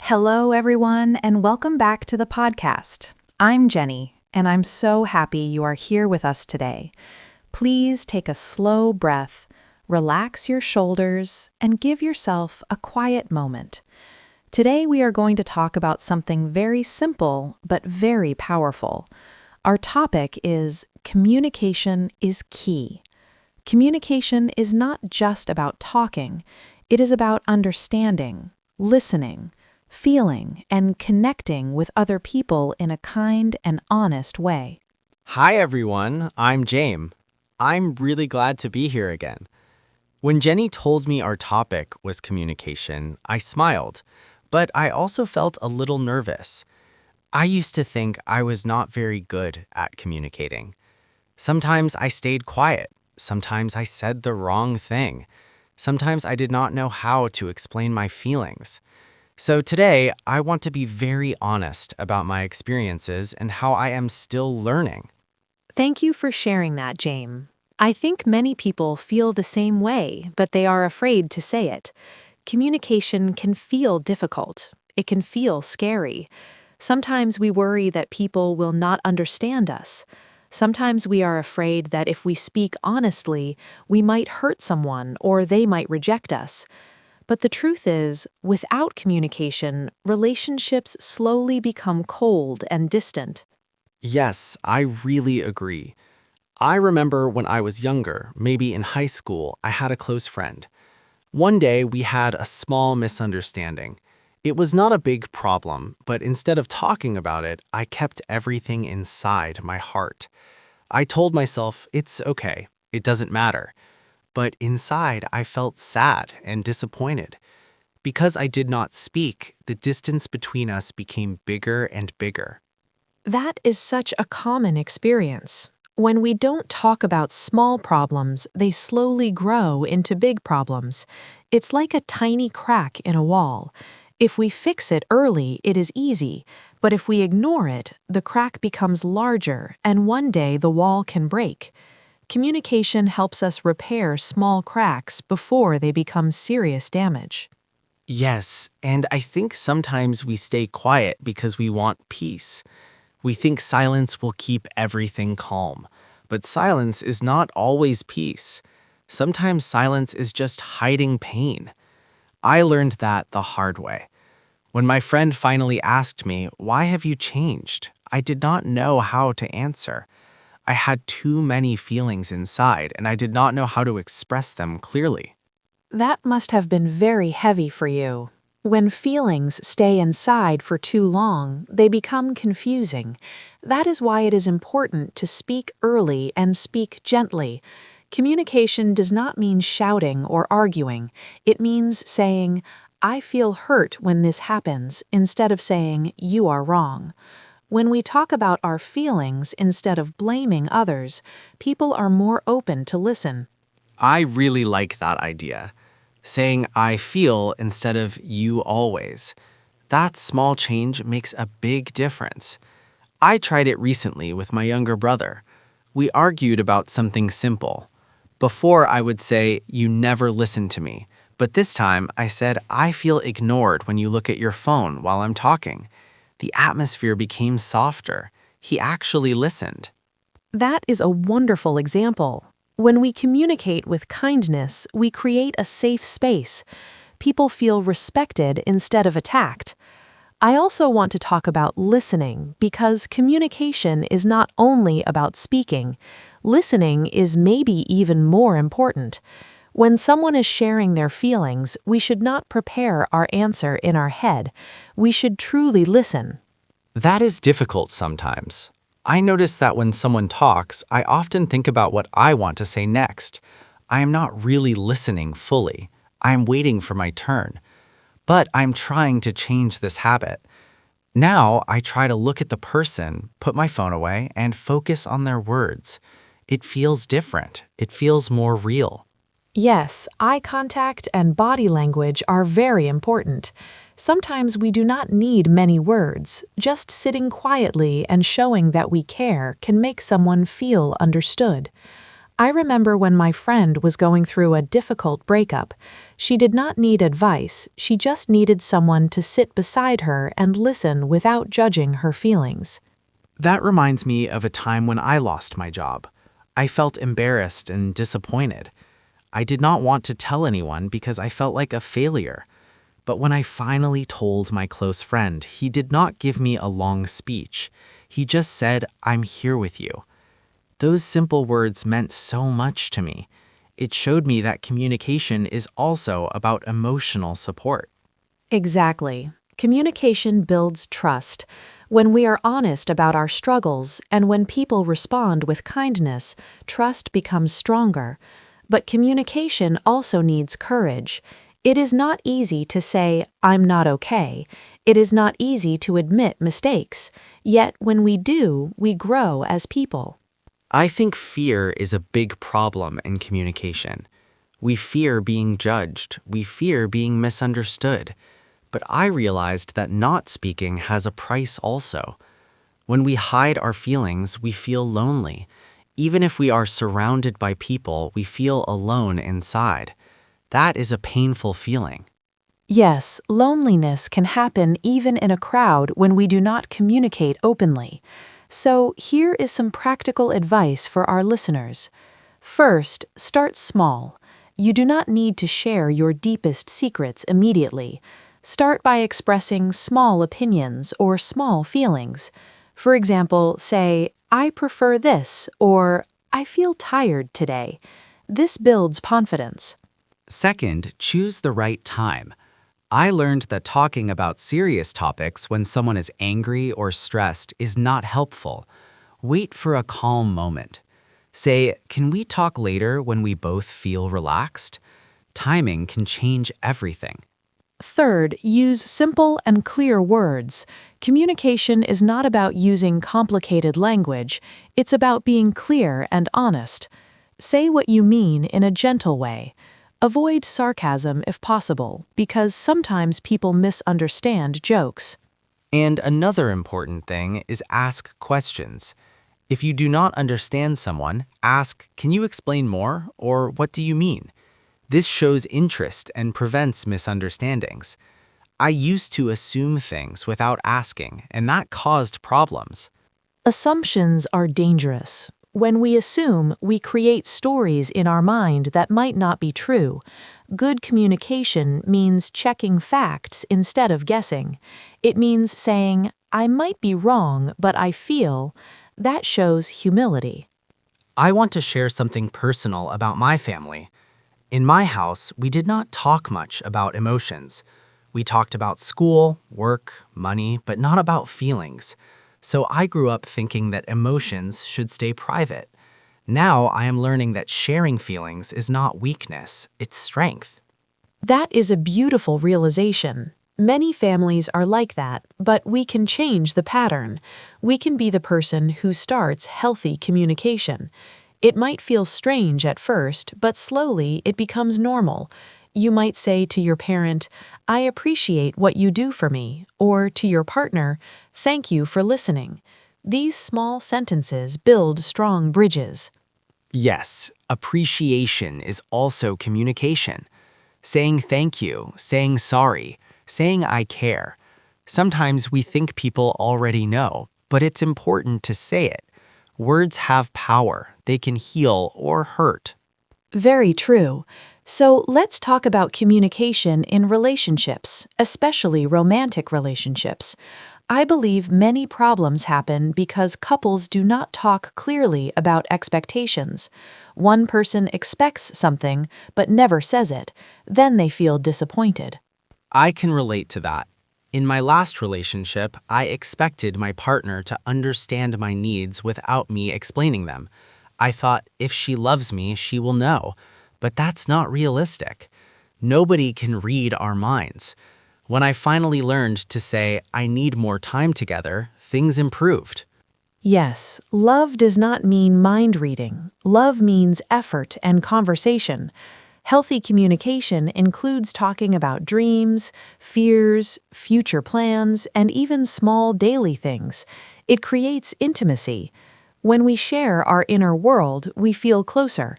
Hello, everyone, and welcome back to the podcast. I'm Jenny, and I'm so happy you are here with us today. Please take a slow breath, relax your shoulders, and give yourself a quiet moment. Today, we are going to talk about something very simple but very powerful. Our topic is communication is key. Communication is not just about talking, it is about understanding, listening, feeling, and connecting with other people in a kind and honest way. Hi everyone, I'm Jame. I'm really glad to be here again. When Jenny told me our topic was communication, I smiled, but I also felt a little nervous. I used to think I was not very good at communicating. Sometimes I stayed quiet, sometimes I said the wrong thing, sometimes I did not know how to explain my feelings. So today, I want to be very honest about my experiences and how I am still learning. Thank you for sharing that, Jame. I think many people feel the same way, but they are afraid to say it. Communication can feel difficult. It can feel scary. Sometimes we worry that people will not understand us. Sometimes we are afraid that if we speak honestly, we might hurt someone or they might reject us. But the truth is, without communication, relationships slowly become cold and distant. Yes, I really agree. I remember when I was younger, maybe in high school, I had a close friend. One day, we had a small misunderstanding. It was not a big problem, but instead of talking about it, I kept everything inside my heart. I told myself, it's okay, it doesn't matter. But inside, I felt sad and disappointed. Because I did not speak, the distance between us became bigger and bigger. That is such a common experience. When we don't talk about small problems, they slowly grow into big problems. It's like a tiny crack in a wall. If we fix it early, it is easy, but if we ignore it, the crack becomes larger, and one day the wall can break. Communication helps us repair small cracks before they become serious damage. Yes, and I think sometimes we stay quiet because we want peace. We think silence will keep everything calm, but silence is not always peace. Sometimes silence is just hiding pain. I learned that the hard way. When my friend finally asked me, "Why have you changed?" I did not know how to answer. I had too many feelings inside, and I did not know how to express them clearly. That must have been very heavy for you. When feelings stay inside for too long, they become confusing. That is why it is important to speak early and speak gently. Communication does not mean shouting or arguing. It means saying, "I feel hurt when this happens," instead of saying, "You are wrong." When we talk about our feelings instead of blaming others, people are more open to listen. I really like that idea. Saying "I feel" instead of "you always." That small change makes a big difference. I tried it recently with my younger brother. We argued about something simple. Before, I would say, "You never listen to me." But this time, I said, "I feel ignored when you look at your phone while I'm talking." The atmosphere became softer. He actually listened. That is a wonderful example. When we communicate with kindness, we create a safe space. People feel respected instead of attacked. I also want to talk about listening because communication is not only about speaking. Listening is maybe even more important. When someone is sharing their feelings, we should not prepare our answer in our head. We should truly listen. That is difficult sometimes. I notice that when someone talks, I often think about what I want to say next. I am not really listening fully. I am waiting for my turn. But I'm trying to change this habit. Now I try to look at the person, put my phone away, and focus on their words. It feels different. It feels more real. Yes, eye contact and body language are very important. Sometimes we do not need many words. Just sitting quietly and showing that we care can make someone feel understood. I remember when my friend was going through a difficult breakup. She did not need advice, she just needed someone to sit beside her and listen without judging her feelings. That reminds me of a time when I lost my job. I felt embarrassed and disappointed. I did not want to tell anyone because I felt like a failure. But when I finally told my close friend, he did not give me a long speech. He just said, "I'm here with you." Those simple words meant so much to me. It showed me that communication is also about emotional support. Exactly. Communication builds trust. When we are honest about our struggles and when people respond with kindness, trust becomes stronger. But communication also needs courage. It is not easy to say, "I'm not okay." It is not easy to admit mistakes. Yet when we do, we grow as people. I think fear is a big problem in communication. We fear being judged. We fear being misunderstood. But I realized that not speaking has a price also. When we hide our feelings, we feel lonely. Even if we are surrounded by people, we feel alone inside. That is a painful feeling. Yes, loneliness can happen even in a crowd when we do not communicate openly. So, here is some practical advice for our listeners. First, start small. You do not need to share your deepest secrets immediately. Start by expressing small opinions or small feelings. For example, say, "I prefer this," or "I feel tired today." This builds confidence. Second, choose the right time. I learned that talking about serious topics when someone is angry or stressed is not helpful. Wait for a calm moment. Say, "Can we talk later when we both feel relaxed?" Timing can change everything. Third, use simple and clear words. Communication is not about using complicated language, it's about being clear and honest. Say what you mean in a gentle way. Avoid sarcasm if possible, because sometimes people misunderstand jokes. And another important thing is ask questions. If you do not understand someone, ask, "Can you explain more?" or "What do you mean?" This shows interest and prevents misunderstandings. I used to assume things without asking, and that caused problems. Assumptions are dangerous. When we assume, we create stories in our mind that might not be true. Good communication means checking facts instead of guessing. It means saying, "I might be wrong, but I feel." That shows humility. I want to share something personal about my family. In my house, we did not talk much about emotions. We talked about school, work, money, but not about feelings. So I grew up thinking that emotions should stay private. Now I am learning that sharing feelings is not weakness, it's strength. That is a beautiful realization. Many families are like that, but we can change the pattern. We can be the person who starts healthy communication. It might feel strange at first, but slowly it becomes normal. You might say to your parent, "I appreciate what you do for me," or to your partner, "Thank you for listening." These small sentences build strong bridges. Yes, appreciation is also communication. Saying thank you, saying sorry, saying I care. Sometimes we think people already know, but it's important to say it. Words have power. They can heal or hurt. Very true. So let's talk about communication in relationships, especially romantic relationships. I believe many problems happen because couples do not talk clearly about expectations. One person expects something but never says it. Then they feel disappointed. I can relate to that. In my last relationship, I expected my partner to understand my needs without me explaining them. I thought if she loves me, she will know. But that's not realistic. Nobody can read our minds. When I finally learned to say, "I need more time together," things improved. Yes, love does not mean mind reading. Love means effort and conversation. Healthy communication includes talking about dreams, fears, future plans, and even small daily things. It creates intimacy. When we share our inner world, we feel closer.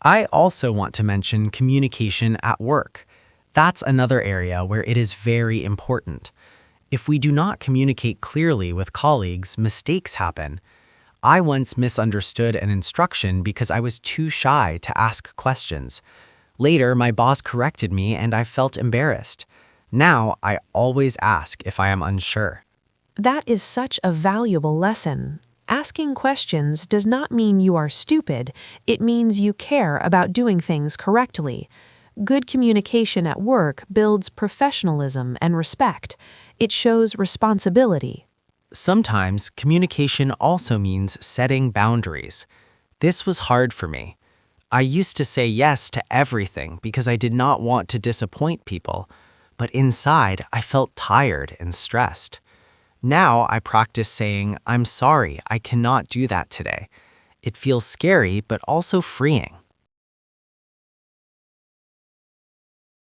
I also want to mention communication at work. That's another area where it is very important. If we do not communicate clearly with colleagues, mistakes happen. I once misunderstood an instruction because I was too shy to ask questions. Later, my boss corrected me and I felt embarrassed. Now, I always ask if I am unsure. That is such a valuable lesson. Asking questions does not mean you are stupid, it means you care about doing things correctly. Good communication at work builds professionalism and respect. It shows responsibility. Sometimes communication also means setting boundaries. This was hard for me. I used to say yes to everything because I did not want to disappoint people, but inside I felt tired and stressed. Now I practice saying, "I'm sorry, I cannot do that today." It feels scary but also freeing.